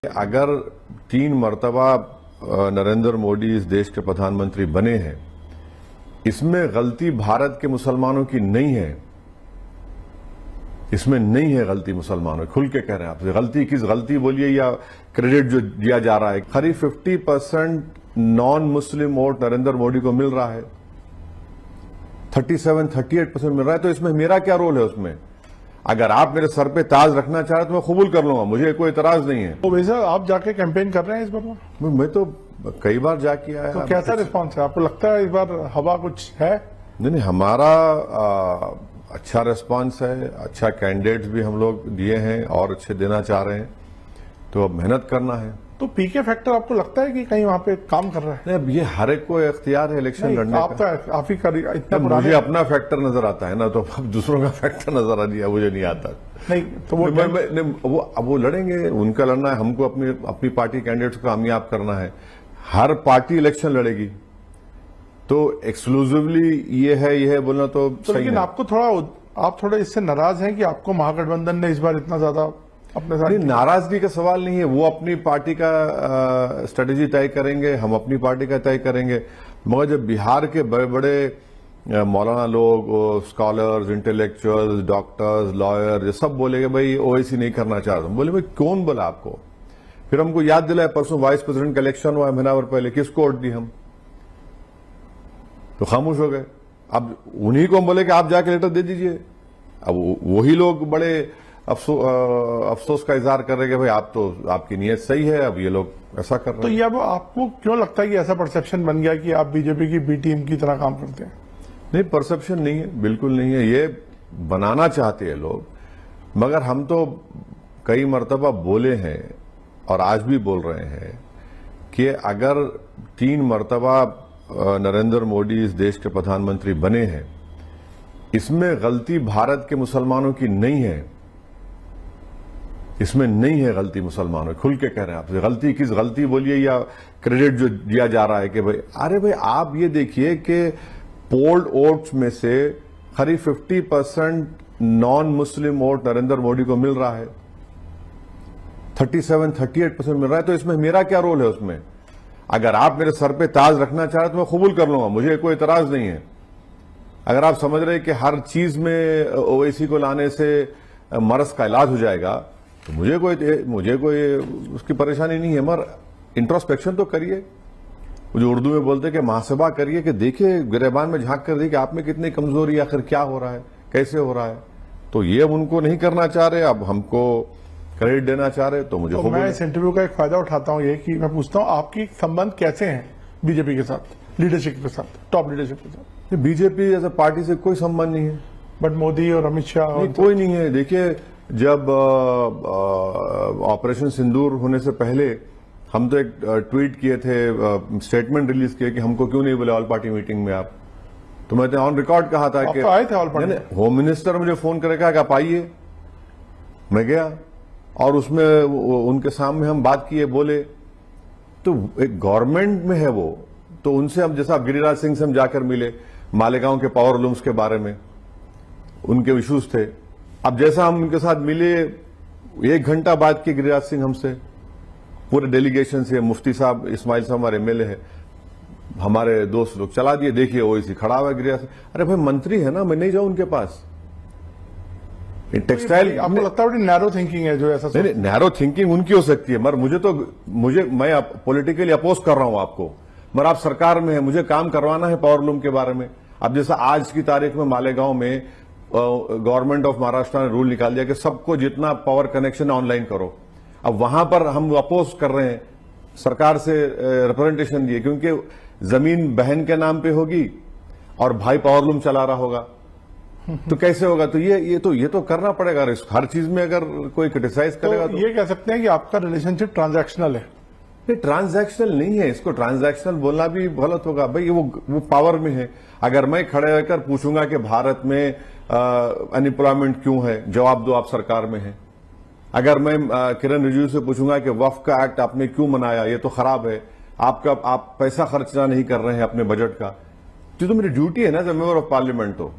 अगर 3 मरतबा नरेंद्र मोदी इस देश के प्रधानमंत्री बने हैं, इसमें गलती भारत के मुसलमानों की नहीं है। इसमें नहीं है गलती मुसलमानों, खुल के कह रहे हैं आपसे। गलती किस गलती बोलिए या क्रेडिट जो दिया जा रहा है, करीब 50% non Muslim vote Narendra Modi को मिल रहा है, 38% मिल रहा है। तो इसमें मेरा क्या रोल है उसमें? अगर आप मेरे सर पे ताज रखना चाहे तो मैं कबूल कर लूंगा, मुझे कोई इतराज नहीं है। तो वैसे आप जाके कैंपेन कर रहे हैं इस बार? मैं तो कई बार जाके आया। तो कैसा रिस्पांस है? आपको लगता है इस बार हवा कुछ है? नहीं, हमारा अच्छा रिस्पांस है, अच्छा कैंडिडेट्स भी हम लोग दिए हैं और अच्छे देना चाह रहे हैं, तो अब मेहनत करना है। तो पीके फैक्टर आपको लगता है कि कहीं वहां पे काम कर रहा है? नहीं, अब ये हर एक को इख्तियार है इलेक्शन लड़ने आप का। तो आप ही कर इतना मुझे अपना फैक्टर नजर आता है ना, तो अब दूसरों का फैक्टर नजर आ दिया, मुझे नहीं आता। नहीं तो वो लड़ेंगे, उनका लड़ना है, हमको अपनी पार्टी कैंडिडेट्स को कामयाब करना है। हर पार्टी इलेक्शन लड़ेगी, तो एक्सक्लूसिवली ये है बोलना तो सही लेकिन है। आप थोड़ा इससे नाराज हैं कि आपको महागठबंधन ने इस बार इतना ज्यादा अपने साथ? नहीं, नाराजगी का सवाल नहीं है। वो अपनी पार्टी का स्ट्रेटेजी तय करेंगे, हम अपनी पार्टी का तय करेंगे। मगर जब बिहार के बड़े बड़े मौलाना लोग, स्कॉलर्स, इंटेलेक्चुअल्स, डॉक्टर्स, लॉयर, ये सब बोले कि भाई ओवैसी नहीं करना चाहते, बोले भाई कौन बोला आपको? फिर हमको याद दिलाया, परसों वाइस प्रेसिडेंट का इलेक्शन हुआ महीना भर पहले, किसको वोट दी हम? तो खामोश हो गए। अब उन्हीं को हम बोले कि आप जाके लेटर दे दीजिए। अब वही लोग बड़े अफसोस का इजहार कर रहे हैं कि भाई आप तो, आपकी नीयत सही है, अब ये लोग ऐसा कर रहे हैं। तो ये अब आपको क्यों लगता है कि ऐसा परसेप्शन बन गया कि आप बीजेपी की बी टीम की तरह काम करते हैं? नहीं, परसेप्शन नहीं है, बिल्कुल नहीं है। ये बनाना चाहते हैं लोग, मगर हम तो कई मरतबा बोले हैं और आज भी बोल रहे हैं कि अगर 3 मरतबा नरेंद्र मोदी इस देश के प्रधानमंत्री बने हैं, इसमें गलती भारत के मुसलमानों की नहीं है। इसमें नहीं है गलती मुसलमानों, खुल के कह रहे हैं आपसे। गलती किस गलती बोलिए या क्रेडिट जो दिया जा रहा है कि भाई, अरे भाई आप ये देखिए कि पोल्ड वोट्स में से करीब 50% non Muslim vote Narendra Modi को मिल रहा है, 38% मिल रहा है। तो इसमें मेरा क्या रोल है उसमें? अगर आप मेरे सर पे ताज रखना चाहे तो मैं कबूल कर लूंगा, मुझे कोई इतराज नहीं है। अगर आप समझ रहे हैं कि हर चीज में ओवैसी को लाने से मरज का इलाज हो जाएगा, तो मुझे कोई उसकी परेशानी नहीं है। मगर इंट्रोस्पेक्शन तो करिए, जो उर्दू में बोलते हैं कि मुहासबा करिए, कि देखिए गिरेबान में झांक कर देखिए आप में कितनी कमजोरी है, आखिर क्या हो रहा है, कैसे हो रहा है। तो ये अब उनको नहीं करना चाह रहे, अब हमको क्रेडिट देना चाह रहे, तो मुझे तो मैं इस इंटरव्यू का एक फायदा उठाता हूं, ये कि मैं पूछता हूं आपकी संबंध कैसे हैं बीजेपी के साथ, लीडरशिप के साथ, टॉप लीडरशिप के साथ? बीजेपी जैसे पार्टी से कोई संबंध नहीं है। बट मोदी और अमित शाह नहीं, कोई नहीं है। देखिए, जब ऑपरेशन सिंदूर होने से पहले हम तो एक ट्वीट किए थे, स्टेटमेंट रिलीज किए कि हमको क्यों नहीं बोले ऑल पार्टी मीटिंग में आप। तो मैंने ऑन रिकॉर्ड कहा था कि आए थे ऑल पार्टी। होम मिनिस्टर मुझे फोन करके कहा कि आप आइए, मैं गया और उसमें उनके सामने हम बात किए, बोले। तो एक गवर्नमेंट में है वो, तो उनसे हम, जैसा गिरिराज सिंह से हम जाकर मिले, मालेगांव के पावर लूम्स के बारे में उनके इश्यूज थे। अब जैसा हम उनके साथ मिले, 1 घंटा बात की गिरिराज सिंह हमसे, पूरे डेलीगेशन से। मुफ्ती साहब, इस्माइल साहब हमारे एमएलए है, हमारे दोस्त लोग चला दिए, देखिए ओवैसी खड़ा हुआ गिरिराज सिंह। अरे भाई मंत्री है ना, मैं नहीं जाऊं उनके पास। टेक्सटाइल, आपको लगता है नैरो थिंकिंग है जो ऐसा? नहीं, नैरो थिंकिंग उनकी हो सकती है, मगर मैं पॉलिटिकली अपोज कर रहा हूं आपको, मगर आप सरकार में है, मुझे काम करवाना है पावर लूम के बारे में। अब जैसा आज की तारीख में मालेगांव में गवर्नमेंट ऑफ महाराष्ट्र ने रूल निकाल दिया कि सबको जितना पावर कनेक्शन ऑनलाइन करो। अब वहां पर हम अपोज कर रहे हैं, सरकार से रिप्रेजेंटेशन दिए, क्योंकि जमीन बहन के नाम पे होगी और भाई पावर लूम चला रहा होगा, तो कैसे होगा? तो ये तो करना पड़ेगा। हर चीज में अगर कोई क्रिटिसाइज करेगा तो ये कह सकते हैं कि आपका रिलेशनशिप ट्रांजैक्शनल है? नहीं, ट्रांजैक्शनल नहीं है, इसको ट्रांजैक्शनल बोलना भी गलत होगा। भाई वो पावर में है। अगर मैं खड़े रहकर पूछूंगा कि भारत में अनएम्प्लॉयमेंट क्यों है, जवाब दो, आप सरकार में है। अगर मैं किरण रिजिजू से पूछूंगा कि वक्फ का एक्ट आपने क्यों मनाया, ये तो खराब है, आप पैसा खर्चना नहीं कर रहे हैं अपने बजट का, तो मेरी ड्यूटी है ना as a member of parliament. तो